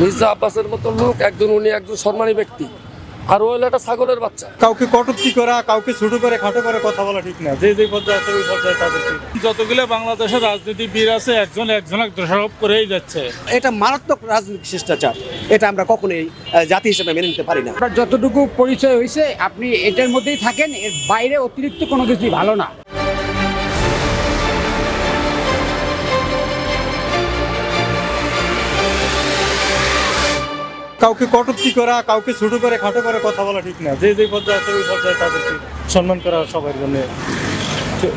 মির্জা আব্বাসের মতো লোক উনি একজন সম্মানী ব্যক্তি, আর ও হলো একটা ছাগলের বাচ্চা। কাউকে কটূক্তি করা, কাউকে ছোট করে খাটো করে কথা বলা ঠিক না। যে যে পর্যায়ে আছে ওই পর্যায়ে তাদের যতগুলো বাংলাদেশের রাজনীতিবিদ আছে একজন দোষারোপ করেই যাচ্ছে। এটা মারাত্মক রাজনৈতিক শিষ্টাচার, এটা আমরা কখনোই জাতি হিসেবে মেনে নিতে পারি না। আপনার যতটুকু পরিচয় হয়েছে আপনি এটার মধ্যেই থাকেন, এর বাইরে অতিরিক্ত কোনো কিছুই ভালো না। কাউকে কটূক্তি করা, কাউকে ছোট করে খাটো করে কথা বলা ঠিক না। যে যে পর্যায়ে আছে ওই পর্যায়ে তাদেরকে সম্মান করা সবার জন্য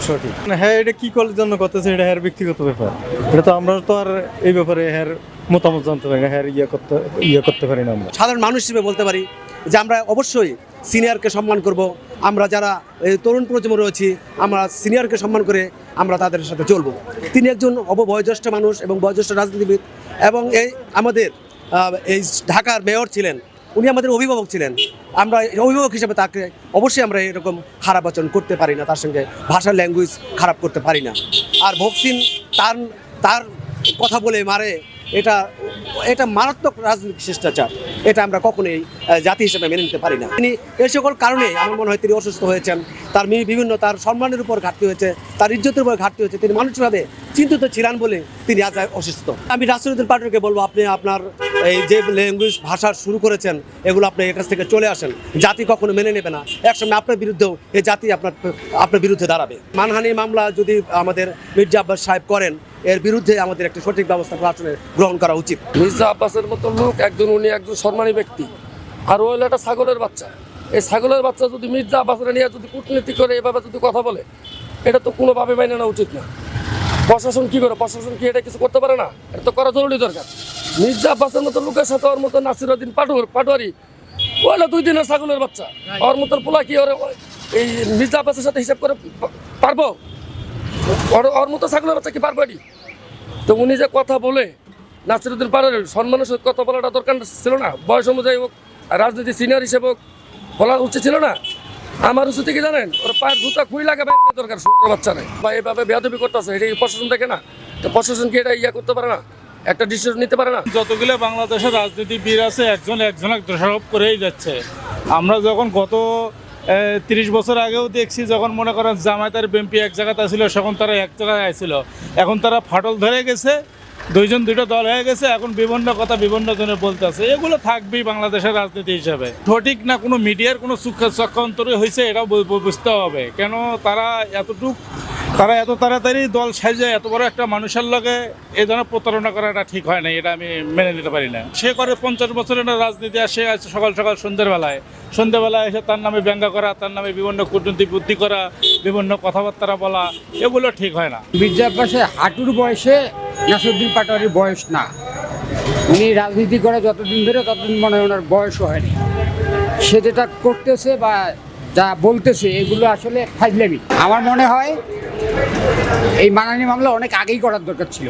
সঠিক। হ্যাঁ, এটা কি করার জন্য করতেছে এটা হ্যার ব্যক্তিগত ব্যাপার। এটা তো আমরা তো আর এই ব্যাপারে হ্যার মতামত জানতে পারি না, হ্যার ইয়ে করতে পারি না। আমরা সাধারণ মানুষ হিসেবে বলতে পারি যে আমরা অবশ্যই সিনিয়রকে সম্মান করব। আমরা যারা তরুণ প্রজন্ম রয়েছি আমরা সিনিয়রকে সম্মান করে আমরা তাদের সাথে চলবো। তিনি একজন বয়োজ্যেষ্ঠ মানুষ এবং বয়োজ্যেষ্ঠ রাজনীতিবিদ, এবং এই আমাদের এই ঢাকার মেয়র ছিলেন, উনি আমাদের অভিভাবক ছিলেন। আমরা অভিভাবক হিসেবে তাকে অবশ্যই আমরা এরকম খারাপ আচরণ করতে পারি না, তার সঙ্গে ভাষার ল্যাঙ্গুয়েজ খারাপ করতে পারি না। আর ভক্সিন তার কথা বলে মারে, এটা মারাত্মক রাজনৈতিক শিষ্টাচার, এটা আমরা কখনোই জাতি হিসেবে মেনে নিতে পারি না। তিনি এই সকল কারণে আমার মনে হয় তিনি অসুস্থ হয়েছেন। তার বিভিন্ন তার সম্মানের উপর ঘাটতি হয়েছে, তার ইজ্জতের উপর ঘাটতি হয়েছে। তিনি মানসিকভাবে চিন্তিত ছিলেন বলে তিনি আজ অসুস্থ। আমি রাজনৈতিক পার্টিকে বলবো, আপনি আপনার এই যে ল্যাঙ্গুয়েজ ভাষা শুরু করেছেন এগুলো আপনি এর কাছ থেকে চলে আসেন। জাতি কখনো মেনে নেবে না। একসময় আপনার বিরুদ্ধেও এই জাতি আপনার বিরুদ্ধে দাঁড়াবে। মানহানি মামলা যদি আমাদের মির্জা আব্বাস সাহেব করেন, এর বিরুদ্ধে আমাদের একটা সঠিক ব্যবস্থা প্রশাসনের গ্রহণ করা উচিত। মির্জা আব্বাসের মতো লোক উনি একজন সম্মানী ব্যক্তি, আর ও হলো একটা ছাগলের বাচ্চা। এই ছাগলের বাচ্চা যদি মির্জা আব্বাসের নিয়ে যদি কূটনীতি করে এভাবে যদি কথা বলে, এটা তো কোনোভাবে মেনে নেওয়া উচিত না। প্রশাসন কি করে? প্রশাসন কি এটা কিছু করতে পারে না? এটা তো করা জরুরি দরকার। মির্জা আব্বাসের মতো লোকের সাথে ওর মতো নাসিরউদ্দিন পাটোয়ারি ও হলো 2 দিনের ছাগলের বাচ্চা। ওর মতন পোলা কি এই মির্জা আব্বাসের সাথে হিসাব করে পারবো? ওর মতো ছাগলের বাচ্চা কি পারবো? তো উনি যে কথা বলে নাসিরউদ্দিন পাটোয়ারি সম্মানের সাথে কথা বলাটা দরকার ছিল না? বয়স অনুযায়ী হোক, রাজনীতি সিনিয়র হিসেবে হোক, বলা উচিত ছিল না? আমার উচিত কি জানেন? ওর পায়ের জুতা খুই লাগে বাইরে দরকার, শুয়োরের বাচ্চা নেই বা এভাবে বেয়াদবি করতেছে। এটা কি প্রশাসন দেখে না? তো প্রশাসন কি এটা করতে পারে না? একটা ডিসিশন নিতে পারে না? যতগুলো বাংলাদেশের রাজনীতিবিদ আছে একজন দোষারোপ করেই যাচ্ছে। আমরা যখন গত 30 বছর আগেও দেখছি, যখন মনে করেন জামায়াতের বিএনপি এক জায়গাতে ছিল, তখন তারা এক জায়গায় আসছিল। এখন তারা ফাটল ধরে গেছে, দুইটা দল হয়ে গেছে। এখন বিভিন্ন কথা বিভিন্ন জনে বলতেছে। এগুলো থাকবেই বাংলাদেশের রাজনীতি হিসাবে। সঠিক না কোনো মিডিয়ার কোনো চক্রান্তরে হয়েছে, এটাও বুঝতে হবে। কেন তারা এত তাড়াতাড়ি দল সাজিয়ে এত বড় একটা মানুষের লগে এই ধরনের প্রতারণা করাটা ঠিক হয় না। এটা আমি মেনে নিতে পারি না। সে করে 50 বছরের রাজনীতি, আর সে আছে সকাল সন্ধ্যেবেলায় এসে তার নামে ব্যঙ্গা করা, তার নামে বিভিন্ন কূটনীতি বুদ্ধি করা, বিভিন্ন কথাবার্তা বলা, এগুলো ঠিক হয় না। মির্জা আব্বাসের হাঁটুর বয়সে নাসিরউদ্দিন পাটোয়ারির বয়স না। উনি রাজনীতি করে যতদিন ধরে ততদিন মনে হয় ওনার বয়সও হয়নি। সে যেটা করতেছে বা যা বলতেছে এগুলো আসলে ফাজলামি। আমার মনে হয় এই মানহানি মামলা অনেক আগেই করার দরকার ছিল।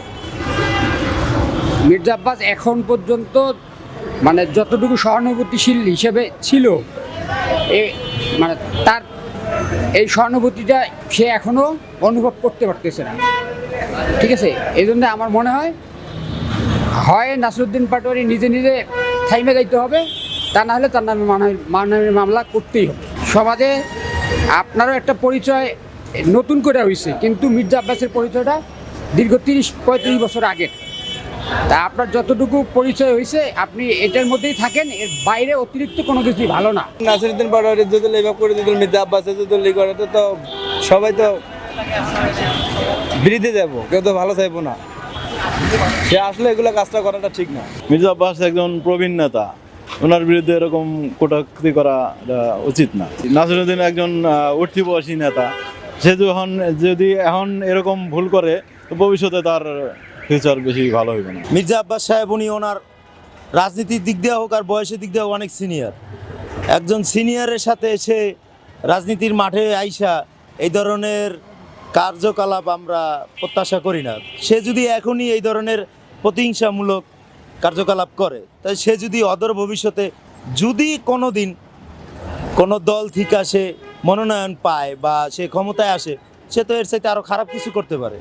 মির্জা আব্বাস এখন পর্যন্ত মানে যতটুকু সহানুভূতিশীল হিসেবে ছিল, মানে তার এই সহানুভূতিটা সে এখনও অনুভব করতে পারতেছে না। ঠিক আছে, এই জন্য আমার মনে হয় নাসিরউদ্দিন পাটোয়ারি নিজে থাইমে যাইতে হবে, তা না হলে তার নামে মানহানির মামলা করতেই হবে। সমাজে আপনারও একটা পরিচয় নতুন করে হয়েছে, কিন্তু মির্জা আব্বাসের পরিচয়টা দীর্ঘ 30-35 বছর আগের। তা আপনার যতটুকু পরিচয় হয়েছে আপনি এটার মধ্যেই থাকেন, এর বাইরে অতিরিক্ত কোনো কিছুই ভালো না। নাসিরউদ্দিন পাটোয়ারি যদি লেভা করে দিত, মির্জা আব্বাসের যদি লি করে, তো সবাই তো বিরোধী যাবো, কেউ তো ভালো চাইবো না। সে আসলে এগুলো কাজটা করাটা ঠিক না। মির্জা আব্বাস একজন প্রবীণ নেতা, ওনার বিরুদ্ধে এরকম কটাক্ষতি করা উচিত না। নাসিরউদ্দিন একজন উঠতি বয়সী নেতা, সে যদি এখন এরকম ভুল করে তো ভবিষ্যতে তার ফিউচার বেশি ভালো হইবে না। মির্জা আব্বাস সাহেব উনি ওনার রাজনীতির দিক দিয়ে হোক আর বয়সের দিক দিয়ে হোক অনেক সিনিয়র। একজন সিনিয়রের সাথে এসে রাজনীতির মাঠে আইসা এই ধরনের কার্যকলাপ আমরা প্রত্যাশা করি না। সে যদি এখনই এই ধরনের প্রতিহিংসামূলক কার্যকলাপ করে, তাই সে যদি অদূর ভবিষ্যতে যদি কোনো দিন কোনো দল থেকে সে মনোনয়ন পায় বা সে ক্ষমতায় আসে, সে তো এর চাইতে আরও খারাপ কিছু করতে পারে।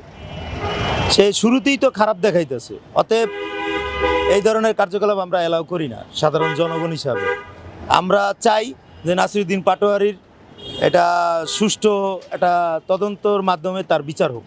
সে শুরুতেই তো খারাপ দেখাইতেছে। অতএব এই ধরনের কার্যকলাপ আমরা অ্যালাউ করি না সাধারণ জনগণ হিসাবে। আমরা চাই যে নাসিরউদ্দিন পাটোয়ারির এটা সুষ্ঠু একটা তদন্তর মাধ্যমে তার বিচার হোক।